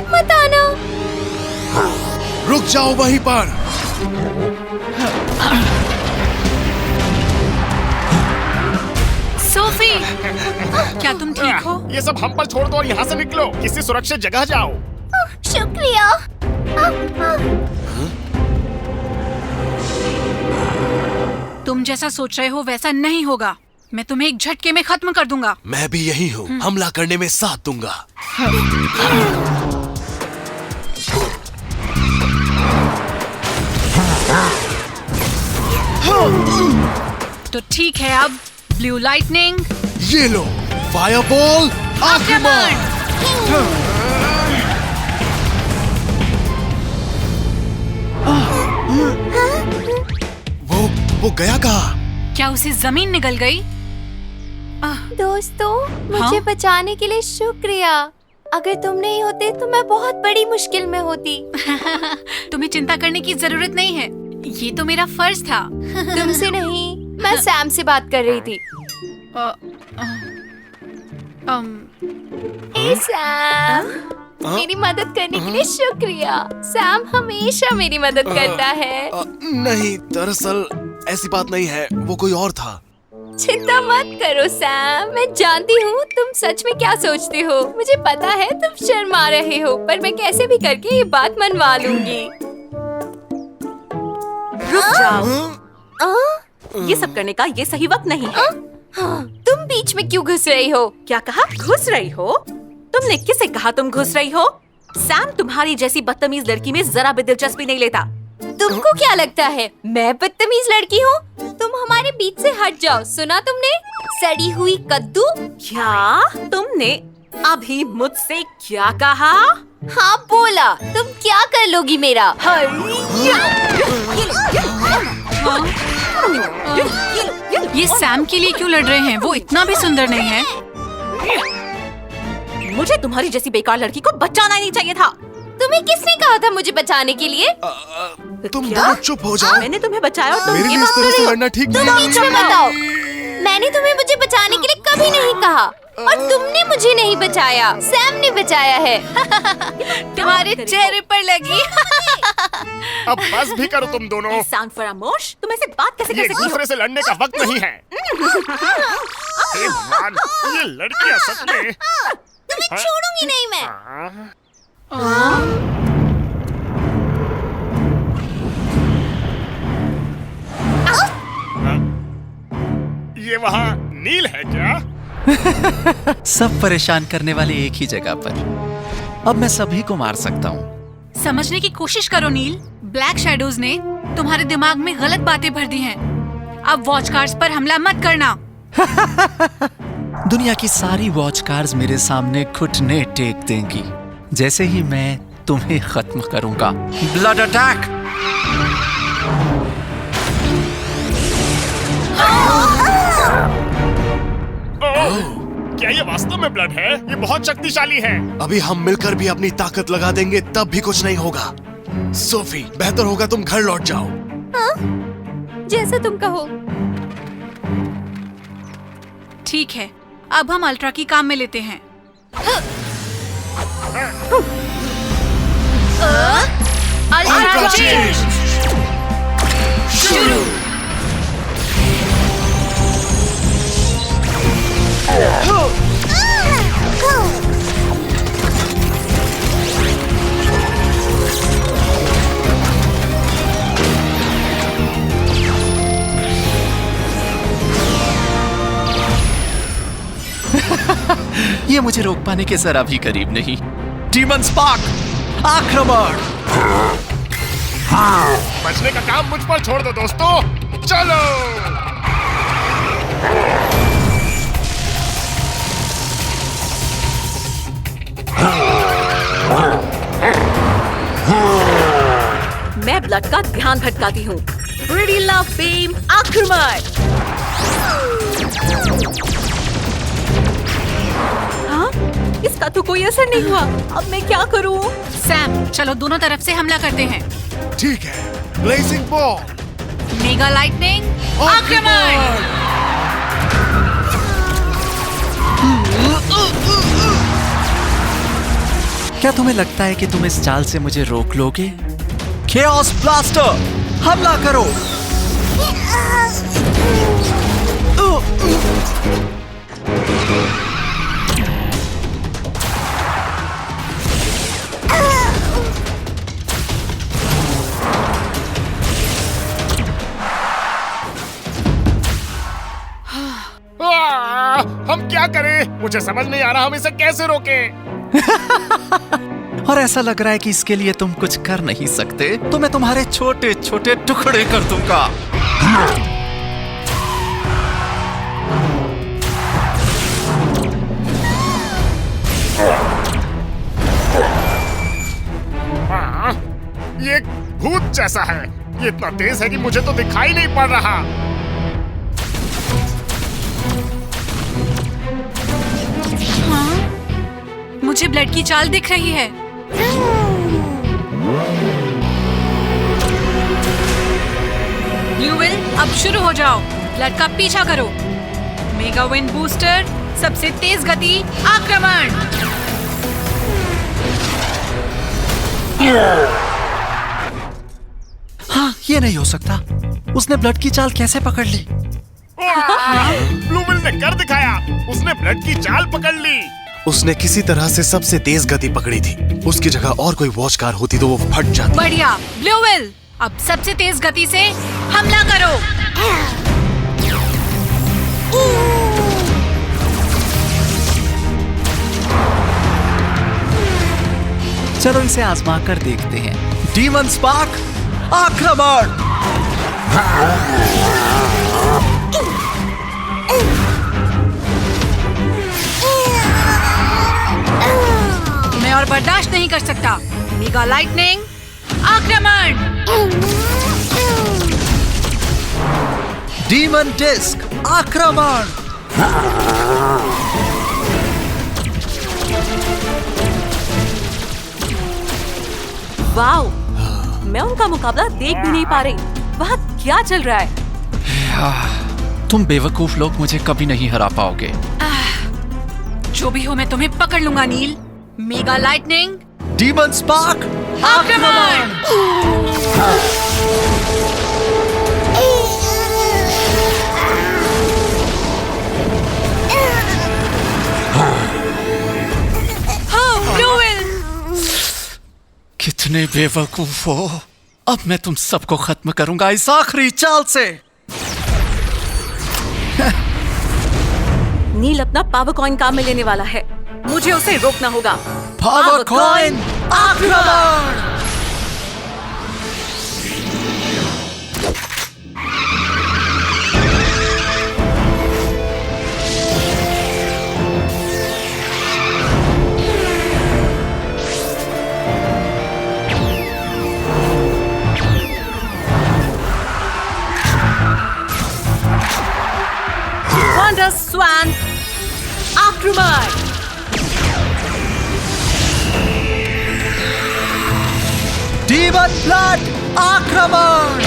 मत आना। रुक जाओ वहीं पर। सोफी, क्या तुम ठीक हो? ये सब हम पर छोड़ दो और यहाँ से निकलो, किसी सुरक्षित जगह जाओ। शुक्रिया। तुम जैसा सोच रहे हो वैसा नहीं होगा। मैं तुम्हें एक झटके में खत्म कर दूंगा। मैं भी यही हूँ, हमला करने में साथ दूंगा। तो ठीक है, अब ब्लू लाइटनिंग। ये लो, फायरबॉल आक्रमण। वो गया कहाँ? क्या उसे जमीन निगल गई? दोस्तों, मुझे बचाने के लिए शुक्रिया। अगर तुम नहीं होते तो मैं बहुत बड़ी मुश्किल में होती। तुम्हें चिंता करने की जरूरत नहीं है, ये तो मेरा फर्ज था। तुमसे नहीं, मैं सैम से बात कर रही थी। ए सैम, मेरी मदद करने के लिए शुक्रिया। सैम हमेशा मेरी मदद करता है। नहीं, दरअसल ऐसी बात नहीं है, वो कोई और था। चिंता मत करो सैम, मैं जानती हूँ तुम सच में क्या सोचते हो। मुझे पता है तुम शर्मा रहे हो, पर मैं कैसे भी करके ये बात मनवा लूंगी। रुक जाओ, ये सब करने का ये सही वक्त नहीं है। तुम बीच में क्यों घुस रही हो? क्या कहा? घुस रही हो? तुमने किसे कहा तुम घुस रही हो? सैम तुम्हारी जैसी बदतमीज लड़की में जरा भी दिलचस्पी नहीं लेता। तुमको क्या लगता है मैं बदतमीज लड़की हूँ? तुम हमारे बीच से हट जाओ। सुना तुमने? सड़ी हुई कद्दू। क्या तुमने अभी मुझसे क्या कहा? हाँ बोला। तुम क्या कर लोगी मेरा? ये सैम के लिए क्यों लड़ रहे हैं? वो इतना भी सुंदर नहीं है। मुझे तुम्हारी जैसी बेकार लड़की को बचाना ही नहीं चाहिए था। तुम्हें किसने कहा था मुझे बचाने के लिए? तुम क्या? दोनों चुप हो जाओ। मैंने तुम्हें बचाया और तुम मेरे ये लिए बात इस कर तरह रही से हो। लड़ना ठीक तुम नहीं बीच में मत आओ। मैंने तुम्हें मुझे बचाने के लिए कभी नहीं कहा, और तुमने मुझे नहीं बचाया, सैम ने बचाया है। तुम्हारे चेहरे पर लगी। अब बस भी करो तुम दोनों। साउंड फरामोश, तुम ऐसे बात कैसे ये कर सकती हो? दूसरे से लड़ने का वक्त नहीं है। हे भगवान, ये लड़कियां सच में। तुम्हें छोड़ूंगी नहीं मैं। ये वहाँ नील है क्या? सब परेशान करने वाले एक ही जगह पर। अब मैं सभी को मार सकता हूँ। समझने की कोशिश करो नील, ब्लैक शैडोज ने तुम्हारे दिमाग में गलत बातें भर दी हैं। अब वॉच कार्स पर हमला मत करना। दुनिया की सारी वॉच कार्स मेरे सामने घुटने टेक देंगी जैसे ही मैं तुम्हें खत्म करूंगा। Blood attack. क्या ये वास्तव में ब्लड है? ये बहुत शक्तिशाली है। अभी हम मिलकर भी अपनी ताकत लगा देंगे, तब भी कुछ नहीं होगा। सोफी, बेहतर होगा तुम घर लौट जाओ। जैसा तुम कहो। ठीक है, अब हम अल्ट्रा की काम में लेते हैं। अल्ट्रा चेंज शुरू। ये मुझे रोक पाने के जरा भी करीब नहीं। डीमन स्पार्क आक्रमण। बचने का काम मुझ पर छोड़ दो दोस्तों, चलो। मैं ब्लड का ध्यान भटकाती हूँ। ब्रिडिला बीम आक्रमण। हाँ? इसका तो कोई असर नहीं हुआ। अब मैं क्या करूँ? सैम, चलो दोनों तरफ से हमला करते हैं। ठीक है, ब्लेजिंग बॉल। मेगा लाइटनिंग आक्रमण। क्या तुम्हें लगता है कि तुम इस चाल से मुझे रोक लोगे? केओस ब्लास्टर, हमला करो! हम क्या करें? मुझे समझ नहीं आ रहा हम इसे कैसे रोकें। और ऐसा लग रहा है कि इसके लिए तुम कुछ कर नहीं सकते, तो मैं तुम्हारे छोटे छोटे टुकड़े कर दूंगा। हाँ, ये एक भूत जैसा है। ये इतना तेज है कि मुझे तो दिखाई नहीं पड़ रहा। मुझे ब्लड की चाल दिख रही है। ब्लू व्हेल, अब शुरू हो जाओ। ब्लड का पीछा करो। मेगा विंड बूस्टर, सबसे तेज गति, आक्रमण! हाँ, ये नहीं हो सकता। उसने ब्लड की चाल कैसे पकड़ ली? ब्लू व्हेल ने कर दिखाया। उसने ब्लड की चाल पकड़ ली। उसने किसी तरह से सबसे तेज गति पकड़ी थी। उसकी जगह और कोई वॉच कार होती तो वो फट जाती। बढ़िया ब्लू व्हेल, अब सबसे तेज गति से हमला करो। चलो इसे आजमा कर देखते हैं। डीमन स्पार्क, आक्रमण! मैं और बर्दाश्त नहीं कर सकता। मेगा लाइटनिंग, आक्रमण! डीमन डिस्क, आक्रमण! वाओ, मैं उनका मुकाबला देख भी नहीं पा रही। वहाँ क्या चल रहा है? तुम बेवकूफ लोग मुझे कभी नहीं हरा पाओगे। जो भी हो, मैं तुम्हें पकड़ लूंगा नील। मेगा लाइटनिंग, डीमन स्पार्क, आक्रमण! Blue whale! कितने बेवकूफ हो। अब मैं तुम सबको खत्म करूंगा इस आखिरी चाल से। नील अपना पावर कॉइन काम में लेने वाला है। मुझे उसे रोकना होगा। पावर कॉइन, आक्रमण! वंडर स्वान, आक्रमण! डीमन ब्लड, आक्रमण!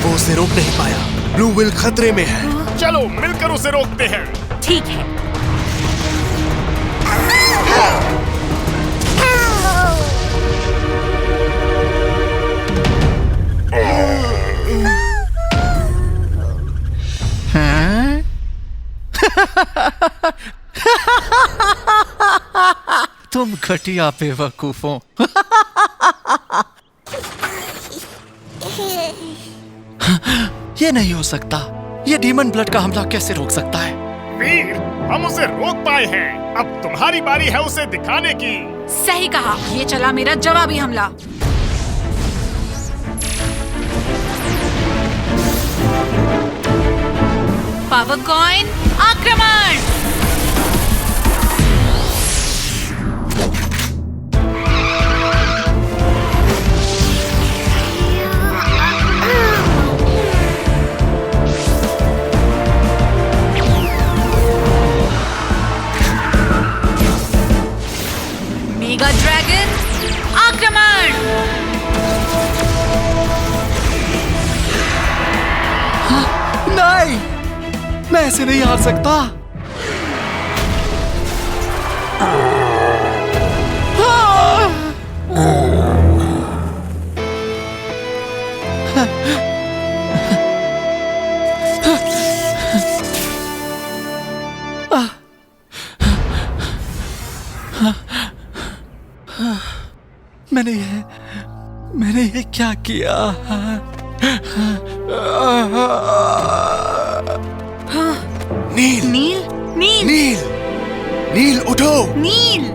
वो उसे रोक नहीं पाया। ब्लू व्हेल खतरे में है। चलो मिलकर उसे रोकते हैं। ठीक है। हैं? तुम घटिया बेवकूफ हो। ये नहीं हो सकता। ये डीमन ब्लड का हमला कैसे रोक सकता है? वीर, हम उसे रोक पाए हैं। अब तुम्हारी बारी है उसे दिखाने की। सही कहा। ये चला मेरा जवाबी हमला। पावर कॉइन, आक्रमण! मेगा ड्रैगन, आक्रमण! इसे नहीं हार सकता। मैंने ये क्या किया? नील नील नील नील नील उठो। नील